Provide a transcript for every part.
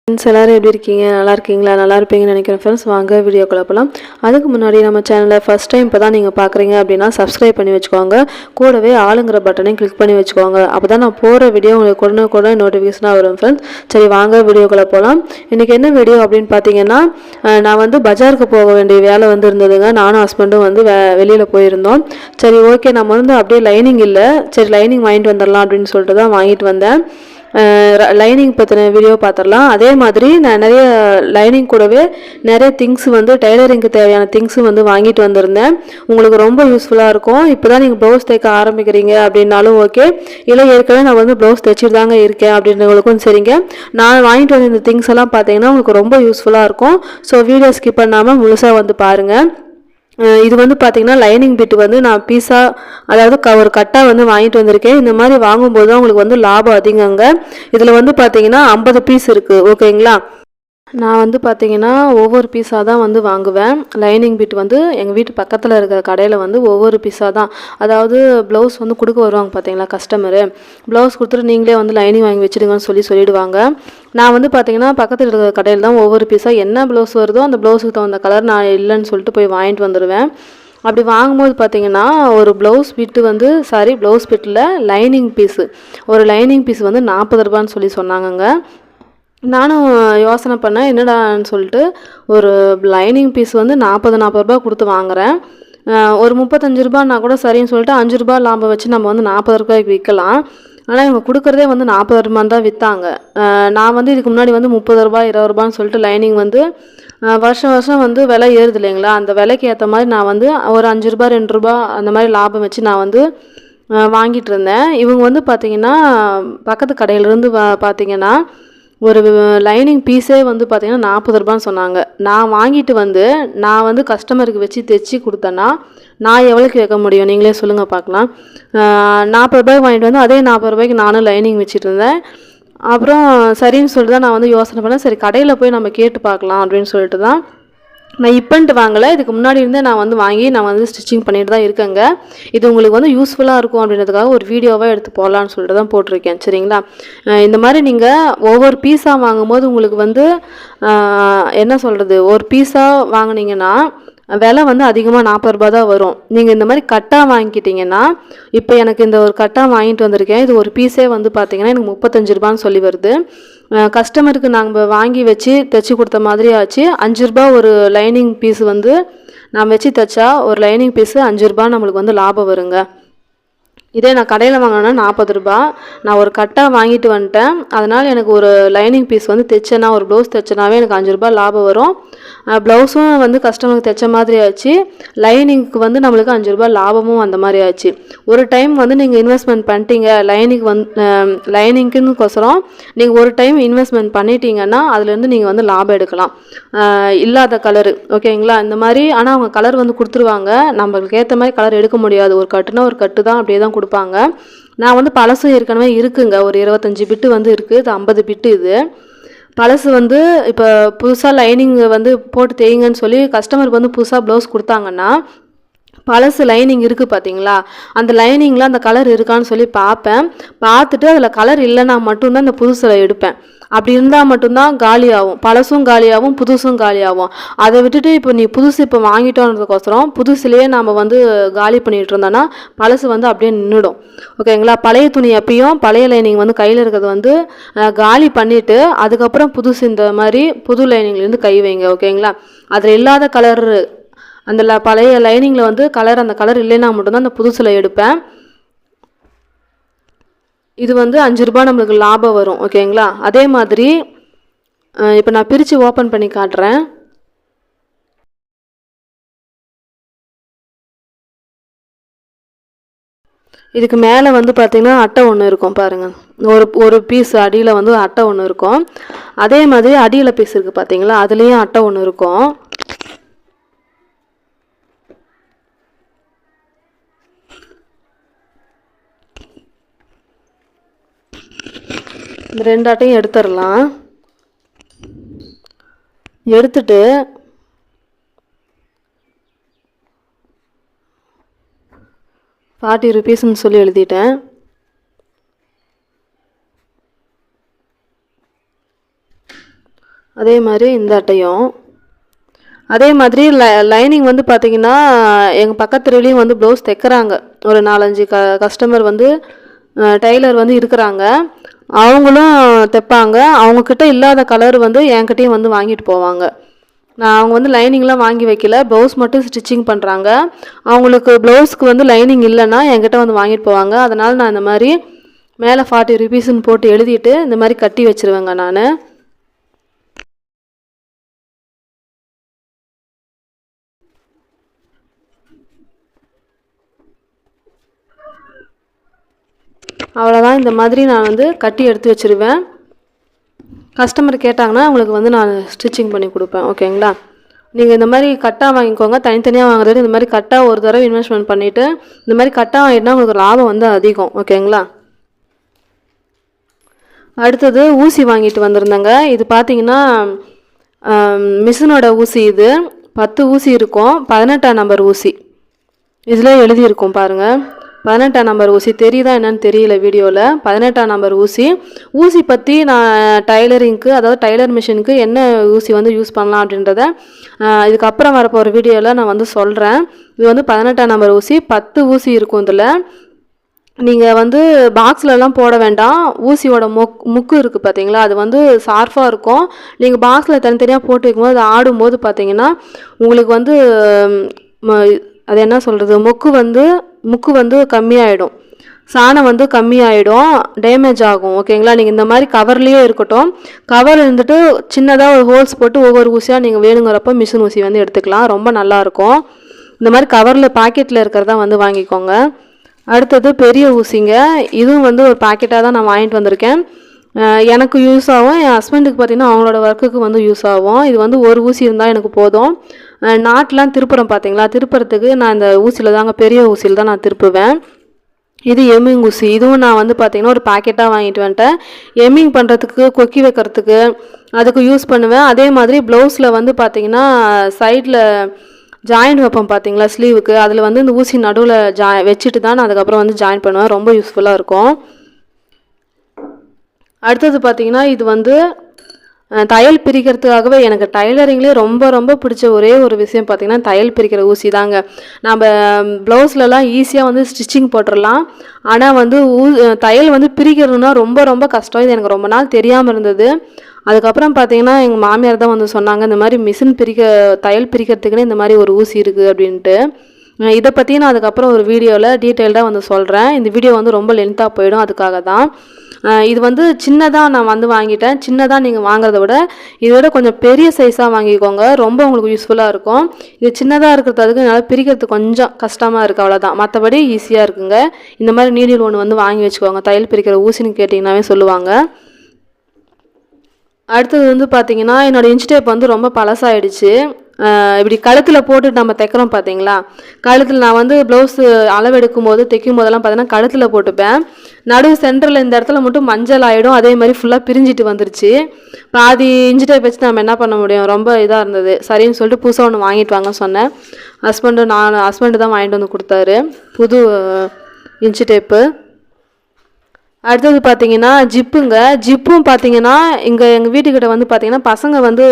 Friends எல்லாரும் எப்படி இருக்கீங்க? நல்லா இருக்கீங்களா? நல்லா இருப்பீங்கன்னு நினைக்கிறேன் ஃப்ரெண்ட்ஸ். வாங்க வீடியோக்குள்ள போகலாம். அதுக்கு முன்னாடி நம்ம சேனலை ஃபஸ்ட் டைம் இப்போ தான் நீங்கள் பார்க்குறீங்க அப்படின்னா சப்ஸ்கிரைப் பண்ணி வச்சுக்கோங்க. கூடவே ஆளுங்கிற பட்டனையும் கிளிக் பண்ணி வச்சுக்கோங்க. அப்போ தான் நான் போகிற வீடியோ உங்களுக்கு உடனே நோட்டிஃபிகேஷனாக வரும் ஃப்ரெண்ட்ஸ். சரி வாங்க வீடியோக்குள்ளே போகலாம். இன்றைக்கி என்ன வீடியோ அப்படின்னு பார்த்தீங்கன்னா, நான் வந்து பஜாருக்கு போக வேண்டிய வேலை வந்து இருந்ததுங்க. நானும் ஹஸ்பண்டும் வந்து வெளியில் போயிருந்தோம். சரி ஓகே, நம்ம வந்து அப்படியே லைனிங் இல்லை, சரி லைனிங் வாங்கிட்டு வந்துடலாம் அப்படின்னு சொல்லிட்டு தான் வாங்கிட்டு வந்தேன். லைனிங் பற்றின வீடியோ பார்த்துடலாம். அதே மாதிரி நான் நிறைய லைனிங் கூடவே நிறைய திங்ஸ் வந்து டைலரிங்க்கு தேவையான திங்ஸும் வந்து வாங்கிட்டு வந்திருந்தேன். உங்களுக்கு ரொம்ப யூஸ்ஃபுல்லாக இருக்கும். இப்போ தான் நீங்கள் ப்ளவுஸ் தைக்க ஆரம்பிக்கிறீங்க அப்படின்னாலும் ஓகே, இல்லை ஏற்கனவே நான் வந்து ப்ளவுஸ் தைச்சிட்டு தாங்க இருக்கேன் அப்படின்றவங்களுக்கும் சரிங்க. நான் வாங்கிட்டு வந்த இந்த திங்ஸ் எல்லாம் பார்த்தீங்கன்னா உங்களுக்கு ரொம்ப யூஸ்ஃபுல்லாக இருக்கும். ஸோ வீடியோ ஸ்கிப் பண்ணாமல் முழுசாக வந்து பாருங்கள். இது வந்து பார்த்திங்கன்னா லைனிங் பிட் வந்து நான் பீஸாக, அதாவது ஒரு கட்டாக வந்து வாங்கிட்டு வந்திருக்கேன். இந்த மாதிரி வாங்கும்போது தான் உங்களுக்கு வந்து லாபம் அதிகங்க. இதில் வந்து பார்த்திங்கன்னா 50 பீஸ் இருக்குது. ஓகேங்களா? நான் வந்து பார்த்திங்கன்னா ஒவ்வொரு பீஸாக தான் வந்து வாங்குவேன். லைனிங் பிட் வந்து எங்கள் வீட்டு பக்கத்தில் இருக்கிற கடையில் வந்து ஒவ்வொரு பீஸாக தான், அதாவது ப்ளவுஸ் வந்து கொடுக்க வருவாங்க பார்த்தீங்களா கஸ்டமரு, ப்ளவுஸ் கொடுத்துட்டு நீங்களே வந்து லைனிங் வாங்கி வச்சுடுங்கன்னு சொல்லிடுவாங்க. நான் வந்து பார்த்திங்கன்னா பக்கத்தில் இருக்கிற கடையில் தான் ஒவ்வொரு பீஸாக என்ன ப்ளவுஸ் வருதோ அந்த ப்ளவுஸுக்கு தகுந்த கலர் நான் இல்லைன்னு சொல்லிட்டு போய் வாங்கிட்டு வந்துடுவேன். அப்படி வாங்கும்போது பார்த்திங்கன்னா ஒரு ப்ளவுஸ் பிட்டில் லைனிங் பீஸு, ஒரு லைனிங் பீஸ் வந்து 40 ரூபான்னு சொல்லி சொன்னாங்கங்க. நானும் யோசனை பண்ணேன் என்னடான்னு சொல்லிட்டு, ஒரு லைனிங் பீஸ் வந்து 40 ரூபா கொடுத்து வாங்குகிறேன். ஒரு 35 ரூபான்னா கூட சரின்னு சொல்லிட்டு 5 ரூபா லாபம் வச்சு நம்ம வந்து 40 ரூபாய்க்கு விற்கலாம். ஆனால் இவங்க கொடுக்குறதே வந்து 40 ரூபான்னு தான் விற்றாங்க. நான் வந்து இதுக்கு முன்னாடி வந்து 30 ரூபா 20 ரூபான்னு சொல்லிட்டு லைனிங் வந்து வருஷம் வந்து விலை ஏறுது இல்லைங்களா, அந்த விலைக்கு ஏற்ற மாதிரி நான் வந்து ஒரு 5 ரூபா 2 ரூபா அந்த மாதிரி லாபம் வச்சு நான் வந்து வாங்கிட்டு இருந்தேன். இவங்க வந்து பார்த்திங்கன்னா பக்கத்து கடையிலேருந்து பார்த்திங்கன்னா ஒரு லைனிங் பீஸே வந்து பார்த்திங்கன்னா 40 ரூபான்னு சொன்னாங்க. நான் வாங்கிட்டு வந்து நான் வந்து கஸ்டமருக்கு வச்சு தைச்சி கொடுத்தேன்னா நான் எவ்வளோக்கு வைக்க முடியும் நீங்களே சொல்லுங்கள் பார்க்கலாம். 40 ரூபாய்க்கு வாங்கிட்டு வந்து அதே 40 ரூபாய்க்கு நானும் லைனிங் வச்சுட்டு இருந்தேன். அப்புறம் சரின்னு சொல்லிட்டு தான் நான் வந்து யோசனை பண்ணேன், சரி கடையில் போய் நம்ம கேட்டு பார்க்கலாம் அப்படின்னு சொல்லிட்டு தான். நான் இப்போன்ட்டு வாங்கலை, இதுக்கு முன்னாடி இருந்தே நான் வந்து ஸ்டிச்சிங் பண்ணிட்டு தான் இருக்கேங்க. இது உங்களுக்கு வந்து யூஸ்ஃபுல்லாக இருக்கும் அப்படின்றதுக்காக ஒரு வீடியோவாக எடுத்து போடலான்னு சொல்லிட்டு தான் போட்டிருக்கேன். சரிங்களா? இந்த மாதிரி நீங்கள் ஒவ்வொரு பீஸாக வாங்கும்போது உங்களுக்கு வந்து என்ன சொல்கிறது, ஒரு பீஸாக வாங்கினீங்கன்னா விலை வந்து அதிகமாக 40 ரூபா தான் வரும். நீங்கள் இந்த மாதிரி கட்டாக வாங்கிக்கிட்டிங்கன்னா, இப்போ எனக்கு இந்த ஒரு கட்டாக வாங்கிட்டு வந்திருக்கேன், இது ஒரு பீஸே வந்து பார்த்திங்கன்னா எனக்கு 35 ரூபான்னு சொல்லி வருது. கஸ்டமருக்கு நாங்கள் வாங்கி வச்சு தைச்சி கொடுத்த மாதிரி ஆச்சு. 5 ரூபா ஒரு லைனிங் பீஸ் வந்து நான் வச்சு தைச்சா ஒரு லைனிங் பீஸு 5 ரூபா நம்மளுக்கு வந்து லாபம் வருங்க. இதே நான் கடையில் வாங்கினேன்னா 40 ரூபா. நான் ஒரு கட்டாக வாங்கிட்டு வந்துட்டேன். அதனால் எனக்கு ஒரு லைனிங் பீஸ் வந்து தைச்சேன்னா, ஒரு ப்ளவுஸ் தைச்சேனாவே எனக்கு 5 ரூபா லாபம் வரும். ப்ளவுஸும் வந்து கஸ்டமருக்கு தைச்ச மாதிரி ஆச்சு, லைனிங்க்கு வந்து நம்மளுக்கு 5 ரூபா லாபமும் அந்த மாதிரி ஆச்சு. ஒரு டைம் வந்து நீங்கள் இன்வெஸ்ட்மெண்ட் பண்ணிட்டீங்க லைனிங்க்குன்னு நீங்கள் ஒரு டைம் இன்வெஸ்ட்மெண்ட் பண்ணிட்டீங்கன்னா அதுலேருந்து நீங்கள் வந்து லாபம் எடுக்கலாம். இல்லாத கலரு ஓகேங்களா, இந்த மாதிரி. ஆனால் அவங்க கலர் வந்து கொடுத்துருவாங்க, நம்மளுக்கு ஏற்ற மாதிரி கலர் எடுக்க முடியாது. ஒரு கட்டுனா ஒரு கட்டு தான், அப்படியே தான் கொடுப்பாங்க. நான் வந்து பழசும் ஏற்கனவே இருக்குங்க, ஒரு 25 பிட்டு வந்து இருக்குது, இது 50 பிட்டு. இது பழசு வந்து இப்போ புதுசாக லைனிங் வந்து போட்டு தேய்ங்கன்னு சொல்லி கஸ்டமருக்கு வந்து புதுசாக ப்ளவுஸ் கொடுத்தாங்கன்னா, பழசு லைனிங் இருக்குது பார்த்தீங்களா, அந்த லைனிங்கில் அந்த கலர் இருக்கான்னு சொல்லி பார்ப்பேன். பார்த்துட்டு அதில் கலர் இல்லைன்னா மட்டும்தான் இந்த புதுசில் எடுப்பேன். அப்படி இருந்தால் மட்டும்தான் காலியாகும், பழசும் காலியாகும் புதுசும் காலியாகும். அதை விட்டுட்டு இப்போ நீ புதுசு இப்போ வாங்கிட்டோன்றதுக்கோசரம் புதுசுலேயே நம்ம வந்து காலி பண்ணிகிட்டு இருந்தோன்னா பழசு வந்து அப்படியே நின்றுடும். ஓகேங்களா? பழைய துணி எப்பயும் பழைய லைனிங் வந்து கையில் இருக்கிறது வந்து காலி பண்ணிவிட்டு அதுக்கப்புறம் புதுசு இந்த மாதிரி புது லைனிங்லேருந்து கை வைங்க. ஓகேங்களா? அதில் இல்லாத கலர், அந்த பழைய லைனிங்கில் வந்து அந்த கலர் இல்லைன்னா மட்டும்தான் அந்த புதுசில் எடுப்பேன். இது வந்து 5 ரூபா நம்மளுக்கு லாபம் வரும். ஓகேங்களா? அதே மாதிரி இப்போ நான் பிரித்து ஓப்பன் பண்ணி காட்டுறேன். இதுக்கு மேலே வந்து பார்த்திங்கன்னா அட்டை ஒன்று இருக்கும் பாருங்கள், ஒரு பீஸ் அடியில் வந்து அட்டை ஒன்று இருக்கும். அதே மாதிரி அடியில் பீஸ் இருக்குது பார்த்தீங்களா, அதுலேயும் அட்டை ஒன்று இருக்கும். இந்த 2 அட்டையும் எடுத்துடலாம். எடுத்துட்டு 40 ருபீஸ்ன்னு சொல்லி எழுதிட்டேன். அதே மாதிரி இந்த அட்டையும். அதே மாதிரி லைனிங் வந்து பார்த்திங்கன்னா எங்கள் பக்கத்துலேயும் வந்து ப்ளவுஸ் தைக்கிறாங்க. ஒரு 4-5 கஸ்டமர் வந்து டெய்லர் வந்து இருக்கிறாங்க. அவங்களும் தைப்பாங்க. அவங்கக்கிட்ட இல்லாத கலர் வந்து என்கிட்டையும் வந்து வாங்கிட்டு போவாங்க. அவங்க வந்து லைனிங்லாம் வாங்கி வைக்கல, ப்ளவுஸ் மட்டும் ஸ்டிச்சிங் பண்ணுறாங்க. அவங்களுக்கு ப்ளவுஸ்க்கு வந்து லைனிங் இல்லைன்னா என்கிட்ட வந்து வாங்கிட்டு போவாங்க. அதனால் நான் இந்த மாதிரி மேலே 40 ருபீஸ்ன்னு போட்டு எழுதிட்டு இந்த மாதிரி கட்டி வச்சுருவேங்க நான். அவ்வளோதான், இந்த மாதிரி நான் வந்து கட்டி எடுத்து வச்சுருவேன். கஸ்டமர் கேட்டாங்கன்னா அவங்களுக்கு வந்து நான் ஸ்டிச்சிங் பண்ணி கொடுப்பேன். ஓகேங்களா? நீங்கள் இந்த மாதிரி கட்டாக வாங்கிக்கோங்க. தனித்தனியாக வாங்குறது இந்த மாதிரி கட்டாக ஒரு தடவை இன்வெஸ்ட்மெண்ட் பண்ணிவிட்டு இந்த மாதிரி கட்டாக வாங்கிட்டா உங்களுக்கு லாபம் வந்து அதிகம். ஓகேங்களா? அடுத்தது ஊசி வாங்கிட்டு வந்திருந்தேங்க. இது பார்த்தீங்கன்னா மிஷினோட ஊசி. இது 10 ஊசி இருக்கும். 18ஆம் நம்பர் ஊசி இதில் எழுதியிருக்கும் பாருங்கள். 18ஆம் நம்பர் ஊசி தெரியுதா என்னன்னு தெரியல வீடியோவில். 18ஆம் நம்பர் ஊசி. ஊசி பற்றி நான் டைலரிங்க்கு, அதாவது டைலர் மிஷினுக்கு என்ன ஊசி வந்து யூஸ் பண்ணலாம் அப்படின்றத இதுக்கப்புறம் வரப்போகிற வீடியோவில் நான் வந்து சொல்கிறேன். இது வந்து 18ஆம் நம்பர் ஊசி. 10 ஊசி இருக்கும் இதில். நீங்கள் வந்து பாக்ஸ்லலாம் போட வேண்டாம். ஊசியோட முக்கு இருக்குது பார்த்தீங்களா, அது வந்து ஷார்ப்பாக இருக்கும். நீங்கள் பாக்ஸில் தனித்தனியாக போட்டு வைக்கும்போது அது ஆடும்போது பார்த்தீங்கன்னா உங்களுக்கு வந்து அது என்ன சொல்கிறது, முக்கு வந்து கம்மியாயிடும், சாணம் வந்து கம்மியாயிடும், டேமேஜ் ஆகும். ஓகேங்களா? நீங்கள் இந்த மாதிரி கவர்லேயே இருக்கட்டும். கவர் இருந்துட்டு சின்னதாக ஒரு ஹோல்ஸ் போட்டு ஒவ்வொரு ஊசியாக நீங்கள் வேணுங்கிறப்ப மிஷின் ஊசி வந்து எடுத்துக்கலாம். ரொம்ப நல்லாயிருக்கும். இந்த மாதிரி கவரில் பாக்கெட்டில் இருக்கிறதா வந்து வாங்கிக்கோங்க. அடுத்தது பெரிய ஊசிங்க. இதுவும் வந்து ஒரு பாக்கெட்டாக தான் நான் வாங்கிட்டு வந்திருக்கேன். எனக்கு யூஸ் ஆகும், என் ஹஸ்பண்டுக்கு பார்த்திங்கன்னா அவங்களோட ஒர்க்குக்கு வந்து யூஸ் ஆகும். இது வந்து ஒரு ஊசி இருந்தால் எனக்கு போதும். நாட்லாம் திருப்புறம் பார்த்தீங்களா, திருப்புறத்துக்கு நான் இந்த ஊசியில் தாங்க, பெரிய ஊசியில் தான் நான் திருப்புவேன். இது எம்மிங் ஊசி. இதுவும் நான் வந்து பார்த்திங்கன்னா ஒரு பாக்கெட்டாக வாங்கிட்டு வந்துட்டேன். எம்மிங் பண்ணுறதுக்கு, கொக்கி வைக்கிறதுக்கு அதுக்கு யூஸ் பண்ணுவேன். அதே மாதிரி ப்ளவுஸில் வந்து பார்த்திங்கன்னா சைடில் ஜாயின் வைப்போம் பார்த்தீங்களா ஸ்லீவுக்கு, அதில் வந்து இந்த ஊசி நடுவில் வச்சுட்டு தான் நான் அதுக்கப்புறம் வந்து ஜாயின் பண்ணுவேன். ரொம்ப யூஸ்ஃபுல்லாக இருக்கும். அடுத்தது பார்த்திங்கன்னா இது வந்து தையல் பிரிக்கிறதுக்காகவே எனக்கு டைலரிங்லேயே ரொம்ப ரொம்ப பிடிச்ச ஒரே ஒரு விஷயம் பார்த்திங்கன்னா தையல் பிரிக்கிற ஊசி தாங்க. நம்ம ப்ளவுஸ்லலாம் ஈஸியாக வந்து ஸ்டிச்சிங் போட்டுடலாம். ஆனால் வந்து தையல் வந்து பிரிக்கிறதுனா ரொம்ப ரொம்ப கஷ்டம். இது எனக்கு ரொம்ப நாள் தெரியாமல் இருந்தது. அதுக்கப்புறம் பார்த்தீங்கன்னா எங்கள் மாமியார் தான் வந்து சொன்னாங்க, இந்த மாதிரி தையல் பிரிக்கிறதுக்குன்னு இந்த மாதிரி ஒரு ஊசி இருக்குது அப்படின்ட்டு. இதை பற்றி நான் அதுக்கப்புறம் ஒரு வீடியோவில் டீட்டெயில்டாக வந்து சொல்கிறேன். இந்த வீடியோ வந்து ரொம்ப லென்த்தாக போயிடும், அதுக்காக தான். இது வந்து சின்னதாக நான் வந்து வாங்கிட்டேன். சின்னதாக நீங்கள் வாங்குறத விட இதோட கொஞ்சம் பெரிய சைஸாக வாங்கிக்கோங்க. ரொம்ப உங்களுக்கு யூஸ்ஃபுல்லாக இருக்கும். இது சின்னதாக இருக்கிறதுக்கு என்னால் பிரிக்கிறதுக்கு கொஞ்சம் கஷ்டமாக இருக்குது, அவ்வளோதான். மற்றபடி ஈஸியாக இருக்குங்க. இந்த மாதிரி நீடில் ஒன்று வந்து வாங்கி வச்சுக்கோங்க. தையல் பிரிக்கிற ஊசின்னு கேட்டிங்கன்னாவே சொல்லுவாங்க. அடுத்தது வந்து பார்த்திங்கன்னா என்னோடய இன்ச் டேப் வந்து ரொம்ப பழசாயிடுச்சு. இப்படி கழுத்தில் போட்டு நம்ம தைக்கிறோம் பார்த்தீங்களா, கழுத்தில் நான் வந்து ப்ளவுஸு அளவெடுக்கும் போது தைக்கும் போதெல்லாம் பார்த்தீங்கன்னா கழுத்தில் போட்டுப்பேன். நடுவு சென்டரில் இந்த இடத்துல மட்டும் மஞ்சள் ஆகிடும். அதே மாதிரி ஃபுல்லாக பிரிஞ்சிட்டு வந்துருச்சு. பாதி இன்ச் டேப் வச்சு நம்ம என்ன பண்ண முடியும், ரொம்ப இதாக இருந்தது. சரின்னு சொல்லிட்டு புதுசாக ஒன்று வாங்கிட்டு வாங்கன்னு சொன்னேன். ஹஸ்பண்டு தான் வாங்கிட்டு வந்து கொடுத்தாரு புது இன்ச் டேப்பு. அடுத்தது பார்த்திங்கன்னா ஜிப்புங்க. ஜிப்பும் பார்த்திங்கன்னா எங்கள் வீட்டுக்கிட்ட வந்து பார்த்திங்கன்னா பசங்க வந்து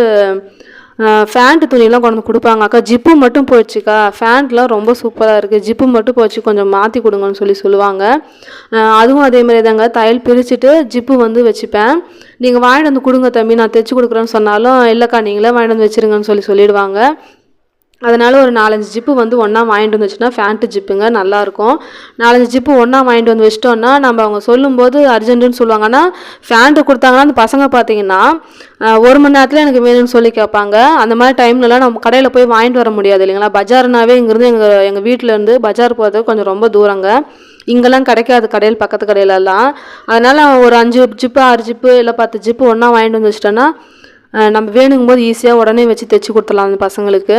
ஃபேண்ட்டு துணியெல்லாம் கொண்டு வந்து கொடுப்பாங்க. அக்கா ஜிப்பு மட்டும் போயிடுச்சுக்கா, ஃபேண்ட்லாம் ரொம்ப சூப்பராக இருக்குது, ஜிப்பு மட்டும் போச்சு, கொஞ்சம் மாற்றி கொடுங்கன்னு சொல்லுவாங்க. அதுவும் அதேமாதிரி தாங்க, தையல் பிரிச்சுட்டு ஜிப்பு வந்து வச்சுப்பேன். நீங்கள் வாங்கிட்டு வந்து கொடுங்க தம்பி, நான் தைச்சி கொடுக்குறேன்னு சொன்னாலும் இல்லைக்கா நீங்களே வாங்கிட்டு வந்து வச்சுருங்கன்னு சொல்லிடுவாங்க. அதனால் ஒரு 4-5 ஜிப்பு வந்து ஒன்றா வாங்கிட்டு வந்து வச்சுன்னா ஃபேண்ட்டு ஜிப்புங்க நல்லாயிருக்கும். 4-5 ஜிப்பு ஒன்றா வாங்கிட்டு வந்து வச்சிட்டோன்னா நம்ம அவங்க சொல்லும்போது அர்ஜென்ட்டுன்னு சொல்லுவாங்கன்னா, ஃபேண்ட்டு கொடுத்தாங்கன்னா அந்த பசங்க பார்த்திங்கன்னா 1 மணி நேரத்தில் எனக்கு வேணும்னு சொல்லி கேட்பாங்க. அந்த மாதிரி டைம்லலாம் நம்ம கடையில் போய் வாங்கிட்டு வர முடியாது இல்லைங்களா. பஜார்னாவே இங்கேருந்து எங்கள் வீட்டிலேருந்து பஜார் போகிறதுக்கு கொஞ்சம் ரொம்ப தூரங்க. இங்கெல்லாம் கிடைக்காது கடையில், பக்கத்து கடையிலலாம். அதனால் ஒரு 5 ஜிப்பு 6 ஜிப்பு இல்லை 10 ஜிப்பு ஒன்றா வாங்கிட்டு வந்து வச்சிட்டோன்னா நம்ம வேணுங்கும் போது ஈஸியாக உடனே வச்சு தைச்சி கொடுத்துடலாம் அந்த பசங்களுக்கு.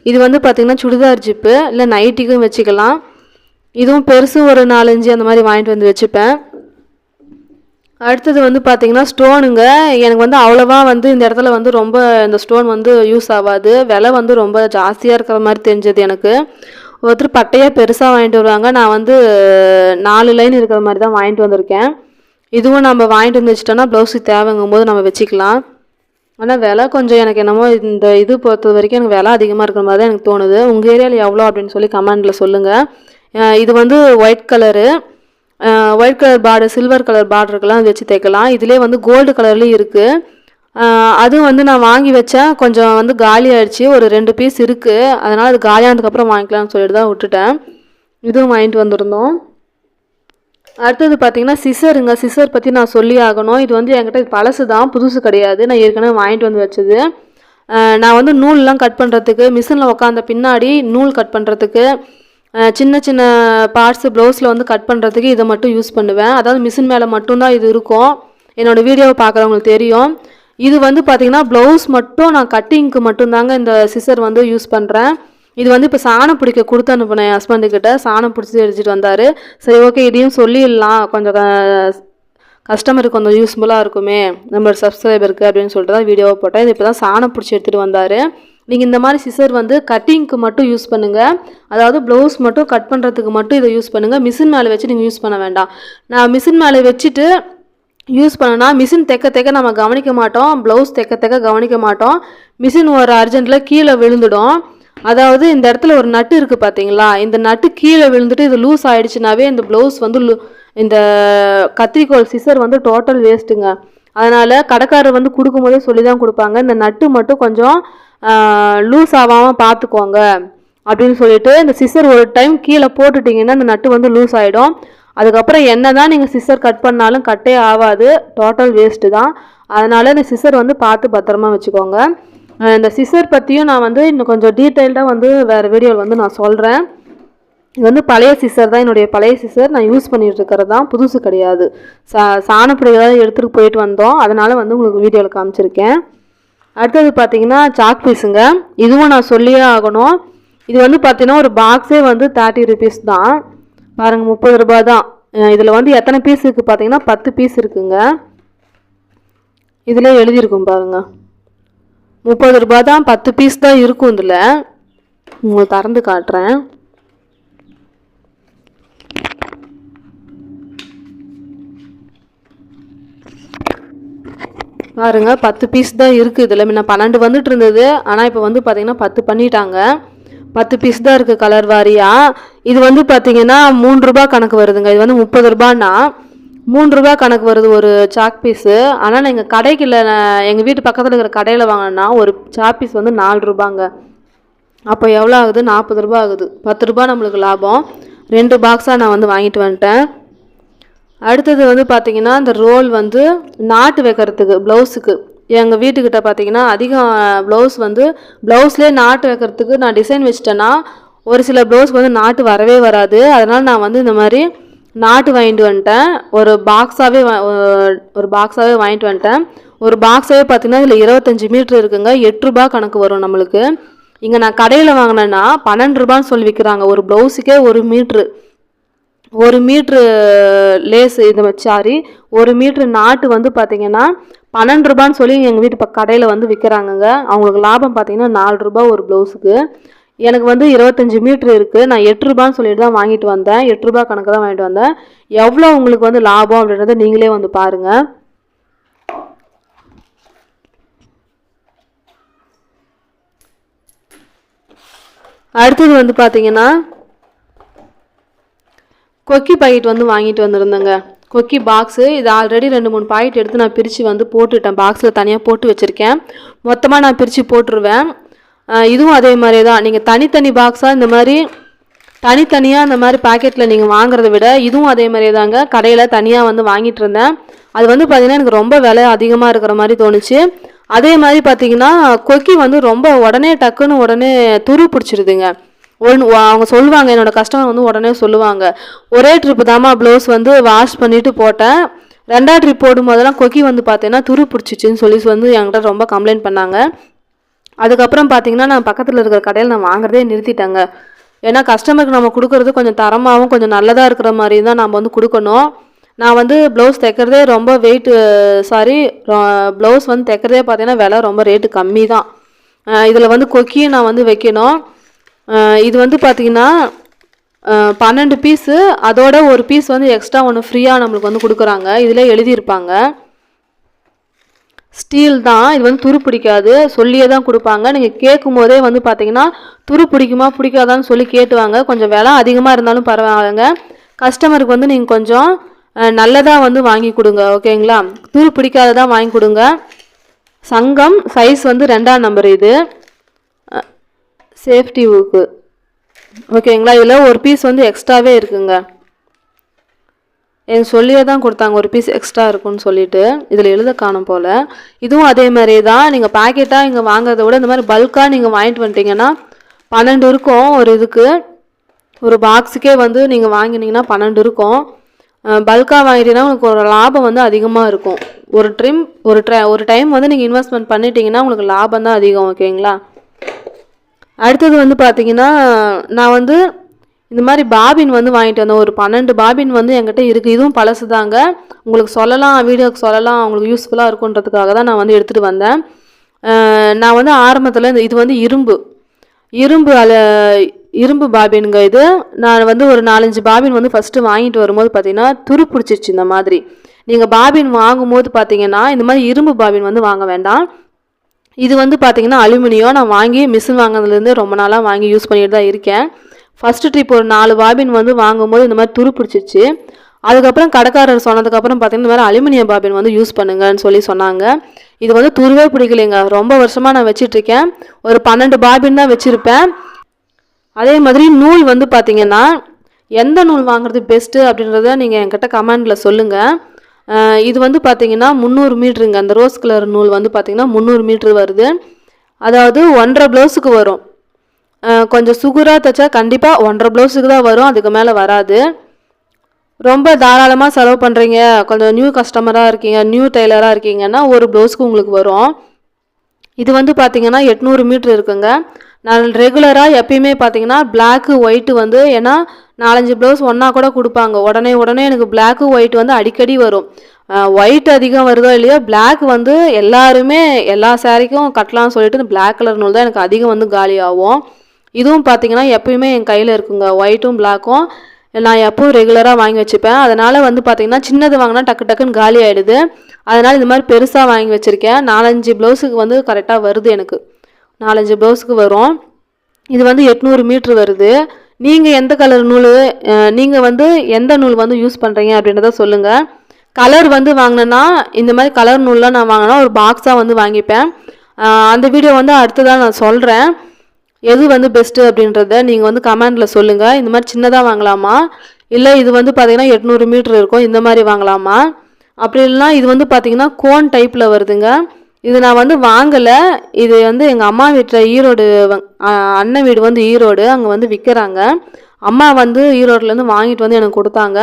இது வந்து பார்த்திங்கன்னா சுடிதார் ஜிப்பு, இல்லை நைட்டிக்கும் வச்சுக்கலாம். இதுவும் பெருசு ஒரு 4-5 அந்த மாதிரி வாங்கிட்டு வந்து வச்சுப்பேன். அடுத்தது வந்து பார்த்திங்கன்னா ஸ்டோனுங்க. எனக்கு வந்து அவ்வளோவா வந்து இந்த இடத்துல வந்து ரொம்ப இந்த ஸ்டோன் வந்து யூஸ் ஆகாது. விலை வந்து ரொம்ப ஜாஸ்தியாக இருக்கிற மாதிரி தெரிஞ்சது எனக்கு. ஒருத்தர் பட்டையாக பெருசாக வாங்கிட்டு வருவாங்க. நான் வந்து 4 லைன் இருக்கிற மாதிரி தான் வாங்கிட்டு வந்திருக்கேன். இதுவும் நம்ம வாங்கிட்டு வந்து வச்சிட்டோன்னா ப்ளவுஸுக்கு தேவைங்கும் போது நம்ம வச்சுக்கலாம். ஆனால் விலை கொஞ்சம் எனக்கு என்னமோ இந்த இது பொறுத்த வரைக்கும் எனக்கு விலை அதிகமாக இருக்கிற மாதிரி தான் எனக்கு தோணுது. உங்கள் ஏரியாவில் எவ்வளோ அப்படின்னு சொல்லி கமெண்டில் சொல்லுங்கள். இது வந்து white colour border, silver colour பார்டருக்கெல்லாம் வச்சு தைக்கலாம். இதிலே வந்து கோல்டு கலர்லேயும் இருக்குது. அதுவும் வந்து நான் வாங்கி வச்சேன், கொஞ்சம் வந்து காலி ஆகிடுச்சி. ஒரு 2 பீஸ் இருக்குது, அதனால் அது காலியானதுக்கப்புறம் வாங்கிக்கலாம்னு சொல்லிட்டு தான் விட்டுட்டேன். இதுவும் வாங்கிட்டு வந்திருந்தோம். அடுத்தது பார்த்திங்கன்னா சிசருங்க. சிசர் பற்றி நான் சொல்லி ஆகணும். இது வந்து என்கிட்ட பழசு தான், புதுசு கிடையாது. நான் ஏற்கனவே வாங்கிட்டு வந்து வச்சது. நான் வந்து நூல்லாம் கட் பண்ணுறதுக்கு, மிஷினில் உட்காந்த பின்னாடி நூல் கட் பண்ணுறதுக்கு, சின்ன சின்ன பார்ட்ஸு ப்ளவுஸில் வந்து கட் பண்ணுறதுக்கு இதை மட்டும் யூஸ் பண்ணுவேன். அதாவது மிஷின் மேலே மட்டும்தான் இது இருக்கும். என்னோடய வீடியோவை பார்க்குறவங்களுக்கு தெரியும். இது வந்து பார்த்திங்கன்னா ப்ளவுஸ் மட்டும் நான் கட்டிங்க்கு மட்டும்தாங்க இந்த சிசர் வந்து யூஸ் பண்ணுறேன். இது வந்து இப்போ சாணம் பிடிக்க கொடுத்து அனுப்பினேன் ஹஸ்பண்டுக்கிட்ட. சாணம் பிடிச்சி எடுத்துகிட்டு வந்தார். சரி, ஓகே, இதையும் சொல்லிடலாம், கொஞ்சம் கஸ்டமருக்கு கொஞ்சம் யூஸ்ஃபுல்லாக இருக்குமே நம்மளோட சப்ஸ்கிரைபருக்கு அப்படின்னு சொல்லிட்டு தான் வீடியோவை போட்டேன். இது இப்போ தான் சாணம் பிடிச்சி எடுத்துகிட்டு வந்தார். நீங்கள் இந்த மாதிரி சிசர் வந்து கட்டிங்க்கு மட்டும் யூஸ் பண்ணுங்கள். அதாவது ப்ளவுஸ் மட்டும் கட் பண்ணுறதுக்கு மட்டும் இதை யூஸ் பண்ணுங்கள். மிஷின் மேலே வச்சு நீங்கள் யூஸ் பண்ண வேண்டாம். நான் மிஷின் மேலே வச்சுட்டு யூஸ் பண்ணனா மிஷின் தைக்க நம்ம கவனிக்க மாட்டோம், ப்ளவுஸ் தைக்க கவனிக்க மாட்டோம். மிஷின் ஒரு அர்ஜென்ட்டில் கீழே விழுந்துடும். அதாவது இந்த இடத்துல ஒரு நட்டு இருக்குது பார்த்தீங்களா, இந்த நட்டு கீழே விழுந்துட்டு இது லூஸ் ஆகிடுச்சுனாவே இந்த ப்ளவுஸ் வந்து இந்த கத்திரிக்கோள் சிசர் வந்து டோட்டல் வேஸ்ட்டுங்க. அதனால் கடைக்காரர் வந்து கொடுக்கும்போதே சொல்லி தான் கொடுப்பாங்க, இந்த நட்டு மட்டும் கொஞ்சம் லூஸ் ஆகாமல் பார்த்துக்கோங்க அப்படின்னு சொல்லிட்டு. இந்த சிசர் ஒரு டைம் கீழே போட்டுட்டிங்கன்னா இந்த நட்டு வந்து லூஸ் ஆகிடும். அதுக்கப்புறம் என்ன தான் நீங்கள் சிசர் கட் பண்ணாலும் கட்டே ஆகாது, டோட்டல் வேஸ்ட்டு தான். அதனால் இந்த சிசர் வந்து பார்த்து பத்திரமா வச்சுக்கோங்க. இந்த சிசர் பற்றியும் நான் வந்து இன்னும் கொஞ்சம் டீட்டெயில்டாக வந்து வேறு வீடியோவில் வந்து நான் சொல்கிறேன். இது வந்து பழைய சிசர் தான், என்னுடைய பழைய சிசர். நான் யூஸ் பண்ணிகிட்டு இருக்கிறது தான், புதுசு கிடையாது. சாணப்படியாக எடுத்துகிட்டு போயிட்டு வந்தோம், அதனால் வந்து உங்களுக்கு வீடியோவில் காமிச்சிருக்கேன். அடுத்தது பார்த்திங்கன்னா சாக் பீஸுங்க. இதுவும் நான் சொல்லியே ஆகணும். இது வந்து பார்த்திங்கன்னா ஒரு பாக்ஸே வந்து 30 rupees தான். பாருங்கள், 30 ரூபா தான். இதில் வந்து எத்தனை பீஸ் இருக்குது பார்த்தீங்கன்னா 10 பீஸ் இருக்குங்க. இதில் எழுதியிருக்கும் பாருங்கள், 30 ரூபா தான், 10 பீஸ் தான் இருக்கும். இதில் உங்களுக்கு திறந்து காட்டுறேன். பாருங்க, 10 பீஸ் தான் இருக்குது. இதில் முன்ன 12 வந்துட்டு இருந்தது, ஆனால் இப்போ வந்து பார்த்திங்கன்னா 10 பண்ணிட்டாங்க. 10 பீஸ் தான் இருக்குது கலர் வாரியாக. இது வந்து பார்த்திங்கன்னா 3 ரூபா கணக்கு வருதுங்க. இது வந்து 30 ரூபான்னா 3 ரூபா கணக்கு வருது ஒரு சாக் பீஸு. ஆனால் நான் எங்கள் கடைக்கு இல்லை, எங்கள் வீட்டு பக்கத்தில் இருக்கிற கடையில் வாங்கினா ஒரு சாக் பீஸ் வந்து 4 ரூபாங்க. அப்போ எவ்வளோ ஆகுது? 40 ரூபா ஆகுது. 10 ரூபா நம்மளுக்கு லாபம். 2 பாக்ஸாக நான் வந்து வாங்கிட்டு வந்துட்டேன். அடுத்தது வந்து பார்த்திங்கன்னா இந்த ரோல் வந்து நாட்டு வைக்கிறதுக்கு ப்ளவுஸுக்கு. எங்கள் வீட்டுக்கிட்ட பார்த்திங்கன்னா அதிகம் ப்ளவுஸ் வந்து ப்ளவுஸ்லேயே நாட்டு வைக்கிறதுக்கு நான் டிசைன் வச்சிட்டேன்னா ஒரு சில ப்ளவுஸ்க்கு வந்து நாட்டு வரவே வராது. அதனால் நான் வந்து இந்த மாதிரி நாட்டு வாங்கிட்டு வந்துட்டேன். ஒரு பாக்ஸாகவே வாங்கிட்டு வந்துட்டேன். ஒரு பாக்ஸாகவே பார்த்திங்கன்னா இதில் 25 மீட்ரு இருக்குங்க. 8 ரூபா கணக்கு வரும் நம்மளுக்கு. இங்கே நான் கடையில் வாங்கினேன்னா 12 ரூபான்னு சொல்லி விற்கிறாங்க. ஒரு ப்ளவுஸுக்கே 1 மீட்ரு லேஸு ஒரு மீட்ரு நாட்டு வந்து பார்த்திங்கன்னா 12 ரூபான்னு சொல்லி எங்கள் வீட்டு கடையில் வந்து விற்கிறாங்கங்க. அவங்களுக்கு லாபம் பார்த்திங்கன்னா 4 ரூபா ஒரு ப்ளவுஸுக்கு. எனக்கு வந்து 25 மீட்ரு இருக்குது. நான் 8 ரூபான்னு சொல்லிட்டு தான் வாங்கிட்டு வந்தேன். 8 ரூபா கணக்கு தான் வாங்கிட்டு வந்தேன். எவ்வளோ உங்களுக்கு வந்து லாபம் அப்படின்றத நீங்களே வந்து பாருங்கள். அடுத்தது வந்து பார்த்திங்கன்னா கொக்கி பாக்கெட் வந்து வாங்கிட்டு வந்திருந்தேங்க. கொக்கி பாக்ஸு. இது ஆல்ரெடி 2-3 பாக்கெட் எடுத்து நான் பிரித்து வந்து போட்டுட்டேன். பாக்ஸில் தனியாக போட்டு வச்சுருக்கேன். மொத்தமாக நான் பிரித்து போட்டுருவேன். இதுவும் அதே மாதிரி தான். நீங்கள் தனித்தனி பாக்ஸாக இந்த மாதிரி தனித்தனியாக இந்த மாதிரி பாக்கெட்டில் நீங்கள் வாங்குறத விட இதுவும் அதே மாதிரியே தாங்க. கடையில் தனியாக வந்து வாங்கிட்டு இருந்தேன். அது வந்து பார்த்திங்கன்னா எனக்கு ரொம்ப விலை அதிகமாக இருக்கிற மாதிரி தோணுச்சு. அதே மாதிரி பார்த்திங்கன்னா கொக்கி வந்து ரொம்ப டக்குன்னு துரு பிடிச்சிருதுங்க. அவங்க சொல்லுவாங்க, என்னோடய கஸ்டமர் வந்து உடனே சொல்லுவாங்க, ஒரே ட்ரிப்பு தாம்மா ப்ளவுஸ் வந்து வாஷ் பண்ணிவிட்டு போட்டேன், 2ஆவது ட்ரிப் போடும்போதெல்லாம் கொக்கி வந்து பார்த்தீங்கன்னா துரு பிடிச்சிச்சின்னு சொல்லி வந்து என்கிட்ட ரொம்ப கம்ப்ளைண்ட் பண்ணாங்க. அதுக்கப்புறம் பார்த்திங்கன்னா நான் பக்கத்தில் இருக்கிற கடையில் நான் வாங்குறதே நிறுத்திட்டேங்க. ஏன்னா கஸ்டமருக்கு நம்ம கொடுக்குறது கொஞ்சம் தரமாகவும் கொஞ்சம் நல்லதாக இருக்கிற மாதிரி தான் நம்ம வந்து கொடுக்கணும். நான் வந்து ப்ளவுஸ் தைக்கிறதே ரொம்ப ப்ளவுஸ் வந்து தைக்கிறதே பார்த்தீங்கன்னா விலை ரொம்ப ரேட்டு கம்மி தான். இதில் வந்து கொக்கியும் நான் வந்து வைக்கணும். இது வந்து பார்த்திங்கன்னா 12 பீஸு, அதோட ஒரு பீஸ் வந்து எக்ஸ்ட்ரா ஒன்று ஃப்ரீயாக நம்மளுக்கு வந்து கொடுக்குறாங்க. இதில் எழுதியிருப்பாங்க. ஸ்டீல் தான். இது வந்து துரு பிடிக்காது. சொல்லியே தான் கொடுப்பாங்க. நீங்கள் கேட்கும் போதே வந்து பார்த்தீங்கன்னா துரு பிடிக்குமா பிடிக்காதான்னு சொல்லி கேட்டுவாங்க. கொஞ்சம் விலை அதிகமாக இருந்தாலும் பரவாயில்லைங்க. கஸ்டமருக்கு வந்து நீங்கள் கொஞ்சம் நல்லதாக வந்து வாங்கி கொடுங்க. ஓகேங்களா? துரு பிடிக்காததான் வாங்கி கொடுங்க. சங்கம் சைஸ் வந்து 2ஆம் நம்பர். இது சேஃப்டி ஊக்கு. ஓகேங்களா? இதில் ஒரு பீஸ் வந்து எக்ஸ்ட்ராவே இருக்குங்க. எனக்கு சொல்லியே தான் கொடுத்தாங்க ஒரு பீஸ் எக்ஸ்ட்ரா இருக்குன்னு சொல்லிட்டு. இதில் எழுத காணும் போல். இதுவும் அதே மாதிரி தான். நீங்கள் பேக்கெட்டாக இங்கே வாங்குறத விட இந்த மாதிரி பல்காக நீங்கள் வாங்கிட்டு வந்துட்டீங்கன்னா 12 இருக்கும். ஒரு இதுக்கு ஒரு பாக்ஸுக்கே வந்து நீங்கள் வாங்கினீங்கன்னா 12 இருக்கும். பல்காக வாங்கிட்டீங்கன்னா உங்களுக்கு ஒரு லாபம் வந்து அதிகமாக இருக்கும். ஒரு டைம் வந்து நீங்கள் இன்வெஸ்ட்மெண்ட் பண்ணிட்டீங்கன்னா உங்களுக்கு லாபம் தான் அதிகம். ஓகேங்களா? அடுத்தது வந்து பார்த்தீங்கன்னா நான் வந்து இந்த மாதிரி பாபின் வந்து வாங்கிட்டு வந்தேன். ஒரு 12 பாபின் வந்து என்கிட்ட இருக்குது. இதுவும் பழசு தாங்க. உங்களுக்கு சொல்லலாம், வீடியோக்கு சொல்லலாம், உங்களுக்கு யூஸ்ஃபுல்லாக இருக்குன்றதுக்காக தான் நான் வந்து எடுத்துகிட்டு வந்தேன். நான் வந்து ஆரம்பத்தில் இது வந்து இரும்பு பாபின்ங்க. இது நான் வந்து ஒரு 4-5 பாபின் வந்து ஃபஸ்ட்டு வாங்கிட்டு வரும்போது பார்த்தீங்கன்னா துரு பிடிச்சிருச்சு. இந்த மாதிரி நீங்கள் பாபின் வாங்கும்போது பார்த்தீங்கன்னா இந்த மாதிரி இரும்பு பாபின் வந்து வாங்க வேண்டாம். இது வந்து பார்த்தீங்கன்னா அலுமினியம். நான் வாங்கி மிஷின் வாங்கினதுலேருந்து ரொம்ப நாளாக வாங்கி யூஸ் பண்ணிட்டு தான் இருக்கேன். ஃபஸ்ட்டு ட்ரிப் ஒரு 4 பாபின் வந்து வாங்கும்போது இந்த மாதிரி துரு பிடிச்சிச்சு. அதுக்கப்புறம் கடைக்காரர் சொன்னதுக்கப்புறம் பார்த்தீங்கன்னா இந்த மாதிரி அலுமினியம் பாபின் வந்து யூஸ் பண்ணுங்கன்னு சொல்லி சொன்னாங்க. இது வந்து துருவே பிடிக்கலைங்க. ரொம்ப வருஷமாக நான் வச்சிட்ருக்கேன். ஒரு 12 பாபின் தான் வச்சுருப்பேன். அதே மாதிரி நூல் வந்து பார்த்தீங்கன்னா எந்த நூல் வாங்குறது பெஸ்ட்டு அப்படின்றத நீங்கள் என்கிட்ட கமெண்டில் சொல்லுங்கள். இது வந்து பார்த்தீங்கன்னா 300 மீட்ருங்க. அந்த ரோஸ் கலர் நூல் வந்து பார்த்தீங்கன்னா 300 மீட்ரு வருது. அதாவது 1.5 ப்ளவுஸுக்கு வரும். கொஞ்சம் சுகுராக தைச்சா கண்டிப்பாக 1.5 ப்ளவுஸுக்கு தான் வரும். அதுக்கு மேலே வராது. ரொம்ப தாராளமாக செலவு பண்ணுறீங்க, கொஞ்சம் நியூ கஸ்டமராக இருக்கீங்க, நியூ டெய்லராக இருக்கீங்கன்னா ஒரு ப்ளவுஸுக்கு உங்களுக்கு வரும். இது வந்து பார்த்தீங்கன்னா 800 மீட்ரு இருக்குங்க. நான் ரெகுலராக எப்பயுமே பார்த்தீங்கன்னா பிளாக்கு ஒயிட்டு வந்து ஏன்னா 4-5 ப்ளவுஸ் ஒன்றா கூட கொடுப்பாங்க. உடனே எனக்கு பிளாக்கு ஒயிட் வந்து அடிக்கடி வரும். ஒயிட் அதிகம் வருதோ இல்லையோ பிளாக் வந்து எல்லாருமே எல்லா சாரிக்கும் கட்டலாம்னு சொல்லிட்டு இந்த பிளாக் கலர் நூல் தான் எனக்கு அதிகம் வந்து காலி ஆகும். இதுவும் பார்த்தீங்கன்னா எப்பயுமே என் கையில் இருக்குங்க. ஒயிட்டும் பிளாக்கும் நான் எப்பவும் ரெகுலராக வாங்கி வச்சுப்பேன். அதனால் வந்து பார்த்தீங்கன்னா சின்னது வாங்கினா டக்குன்னு காலி ஆகிடுது. அதனால் இந்த மாதிரி பெருசாக வாங்கி வச்சுருக்கேன். 4-5 ப்ளவுஸுக்கு வந்து கரெக்டாக வருது. எனக்கு 4-5 ப்ளவுஸுக்கு வரும். இது வந்து 800 மீட்ரு வருது. நீங்கள் எந்த கலர் நூல், நீங்கள் வந்து எந்த நூல் வந்து யூஸ் பண்ணுறீங்க அப்படின்றத சொல்லுங்கள். கலர் வந்து வாங்கினேன்னா இந்த மாதிரி கலர் நூல்லாம் நான் வாங்கினா ஒரு பாக்ஸாக வந்து வாங்கிப்பேன். அந்த வீடியோ வந்து அடுத்ததாக நான் சொல்கிறேன். எது வந்து பெஸ்ட்டு அப்படின்றத நீங்கள் வந்து கமெண்டில் சொல்லுங்கள். இந்த மாதிரி சின்னதாக வாங்கலாமா, இல்லை இது வந்து பார்த்திங்கன்னா 800 மீட்ரு இருக்கும் இந்த மாதிரி வாங்கலாமா, அப்படி இல்லைனா இது வந்து பார்த்திங்கன்னா கோன் டைப்பில் வருதுங்க. இது நான் வந்து வாங்கலை. இது வந்து எங்கள் அம்மா வீட்டில் ஈரோடு, அண்ணன் வீடு வந்து ஈரோடு, அங்கே வந்து விற்கிறாங்க. அம்மா வந்து ஈரோட்லேருந்து வாங்கிட்டு வந்து எனக்கு கொடுத்தாங்க.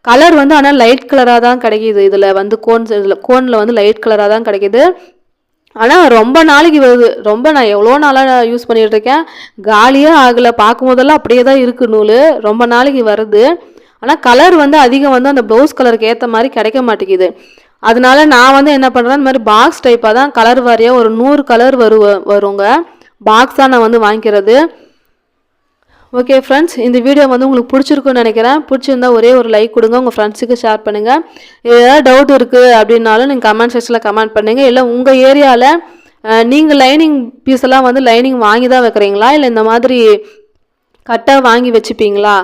கலர் வந்து ஆனால் லைட் கலராக தான் கிடைக்கிது. இதில் வந்து கோனில் வந்து லைட் கலராக தான் கிடைக்கிது. ஆனால் ரொம்ப நாளைக்கு வருது. நான் எவ்வளோ நாளாக யூஸ் பண்ணிகிட்ருக்கேன். காலியே ஆகலை. பார்க்கும்போதெல்லாம் அப்படியே தான் இருக்குது நூல். ரொம்ப நாளைக்கு வருது. ஆனால் கலர் வந்து அதிகம் வந்து அந்த ப்ளவுஸ் கலருக்கு ஏற்ற மாதிரி கிடைக்க மாட்டேங்குது. அதனால நான் வந்து என்ன பண்ணுறேன், இந்த மாதிரி பாக்ஸ் டைப்பாக தான் கலர் வாரியாக ஒரு 100 கலர் வருங்க. பாக்ஸாக நான் வந்து வாங்கிக்கிறது. ஓகே ஃப்ரெண்ட்ஸ், இந்த வீடியோ வந்து உங்களுக்கு பிடிச்சிருக்குன்னு நினைக்கிறேன். பிடிச்சிருந்தா ஒரே ஒரு லைக் கொடுங்க, உங்கள் ஃப்ரெண்ட்ஸுக்கு ஷேர் பண்ணுங்கள். ஏதாவது டவுட் இருக்குது அப்படின்னாலும் நீங்கள் கமெண்ட் செக்ஷனில் கமெண்ட் பண்ணுங்கள். இல்லை உங்கள் ஏரியாவில் நீங்கள் லைனிங் பீஸெல்லாம் வந்து லைனிங் வாங்கி தான் வைக்கிறீங்களா, இல்லை இந்த மாதிரி கட்டாக வாங்கி வச்சுப்பீங்களா,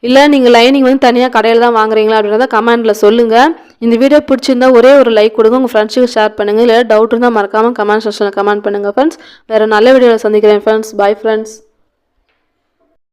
இல்லை நீங்கள் லைனிங் வந்து தனியாக கடையில் தான் வாங்குறீங்களா அப்படின்றத கமெண்டில் சொல்லுங்கள். இந்த வீடியோ பிடிச்சிருந்தா ஒரே ஒரு லைக் கொடுங்க, உங்கள் ஃப்ரெண்ட்ஸுக்கு ஷேர் பண்ணுங்கள். இல்லை டவுட் இருந்தால் மறக்காமல் கமெண்ட் செக்ஷனில் கமெண்ட் பண்ணுங்கள் ஃப்ரெண்ட்ஸ். வேறு நல்ல வீடியோவில் சந்திக்கிறேன் ஃப்ரெண்ட்ஸ். Bye friends.